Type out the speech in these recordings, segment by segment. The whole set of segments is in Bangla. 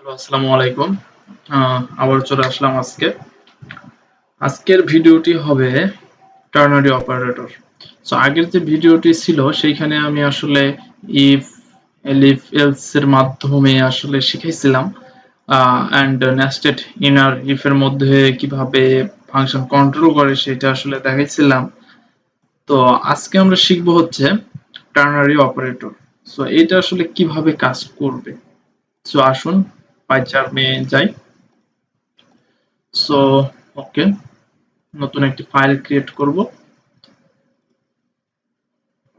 হ্যালো, আসসালামু আলাইকুম। আবার চলে আসলাম আজকে। আজকের ভিডিওটি হবে টার্নারি অপারেটর। সো আগের যে ভিডিওটি ছিল সেইখানে আমি আসলে ইফ, এলিফ, এলস এর মাধ্যমে আসলে শিখাইছিলাম অ্যান্ড নেস্টেড ইনার ইফ এর মধ্যে কিভাবে ফাংশন কন্ট্রোল করে সেটা আসলে দেখাইছিলাম। তো আজকে আমরা শিখবো হচ্ছে টার্নারি অপারেটর। সো এটা আসলে কিভাবে কাজ করবে। সো আসুন পাইচার্মে যাই। সো ওকে, নতুন একটি ফাইল ক্রিয়েট করব।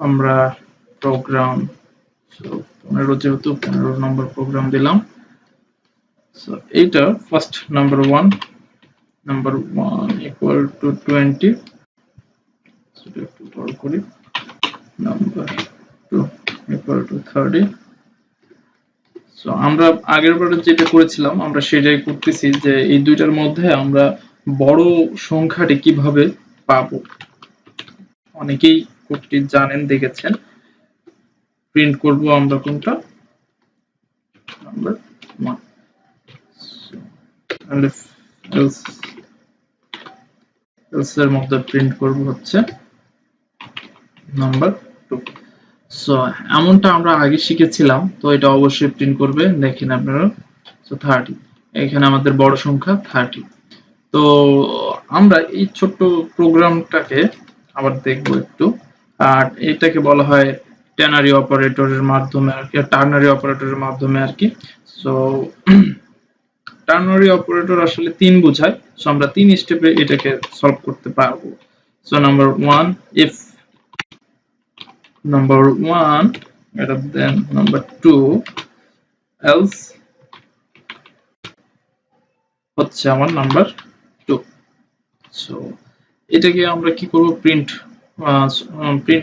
আমরা প্রোগ্রাম 15 যেহেতু 15 নম্বর প্রোগ্রাম দিলাম। সো এইটা first number one equal to 20, সেটা একটু বড় করি। Number two equal to 30। So আমরা আগের বারে যেটা করেছিলাম আমরা সেটাই করতেছি যে এই দুইটার মধ্যে আমরা বড় সংখ্যাটি কিভাবে পাবো। অনেকেই কোডটি জানেন, দেখেছেন। প্রিন্ট করব আমরা কোনটা, নাম্বার 1, else এর মধ্যে প্রিন্ট করব হচ্ছে নাম্বার 2। সো এমনটা আমরা আগে শিখেছিলাম, তো এটা অবশ্যই প্রিন্ট করবে। দেখেন আপনারা, সো 30, এখানে আমাদের বড় সংখ্যা 30। তো আমরা এই ছোট্ট প্রোগ্রামটাকে আবার দেখব একটু। আর এটাকে বলা হয় টার্নারি অপারেটরের মাধ্যমে আর কি, টার্নারি অপারেটরের মাধ্যমে আর কি। সো টার্নারি অপারেটর আসলে 3 বোঝায়। সো আমরা 3 স্টেপে এটাকে সলভ করতে পারবো। So number 1, if number 1 greater than number 2, else হচ্ছে আমার নাম্বার 2। সো এটাকে আমরা কি করব, প্রিন্ট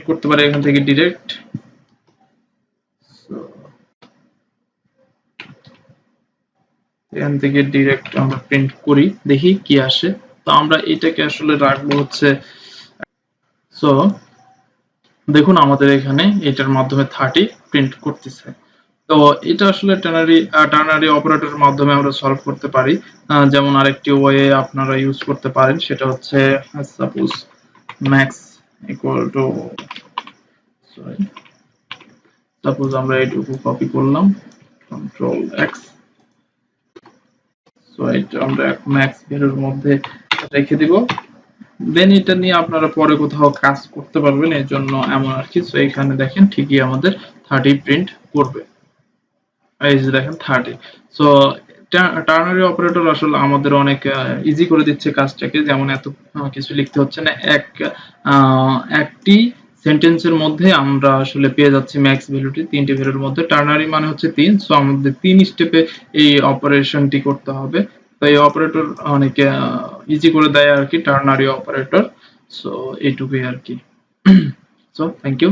করতে পারি এখান থেকে ডিরেক্ট। এখান থেকে ডিরেক্ট আমরা প্রিন্ট করি, দেখি কি আসে। তো আমরা এটাকে আসলে রাখবো হচ্ছে, সো দেখুন আমাদের এখানে এটার মাধ্যমে 30 প্রিন্ট করতেছে। তো এটা আসলে টার্নারি অপারেটরের মাধ্যমে আমরা সলভ করতে পারি। যেমন আরেকটি ওয়ে আপনারা ইউজ করতে পারেন, সেটা হচ্ছে suppose max equal to, sorry, suppose আমরা এইটুকু কপি করলাম, কন্ট্রোল এক্স। সো এটা আমরা ম্যাক্স ভ্যালুর মধ্যে রেখে দিব। দেন এটা নিয়ে আপনারা পরে কোথাও কাজ করতে পারবেন, এর জন্য এমন আর কি। সো এখানে দেখেন ঠিকই আমাদের 30 প্রিন্ট করবে। এই যে দেখেন 30। সো টার্নারি অপারেটর আসলে আমাদের অনেক ইজি করে দিচ্ছে কাজটাকে। যেমন এত কিছু লিখতে হচ্ছে না, একটি সেন্টেন্সের মধ্যে আমরা আসলে পেয়ে যাচ্ছি ম্যাক্স ভ্যালুটি 3টি ভ্যালুর মধ্যে। টার্নারি মানে হচ্ছে 3, সো আমাদের 3 স্টেপে এই অপারেশনটি করতে হবে। তো এই অপারেটর অনেক ইজি করে দেয় আর কি, টার্নারি অপারেটর। সো এইটুকুই আর কি। So thank you.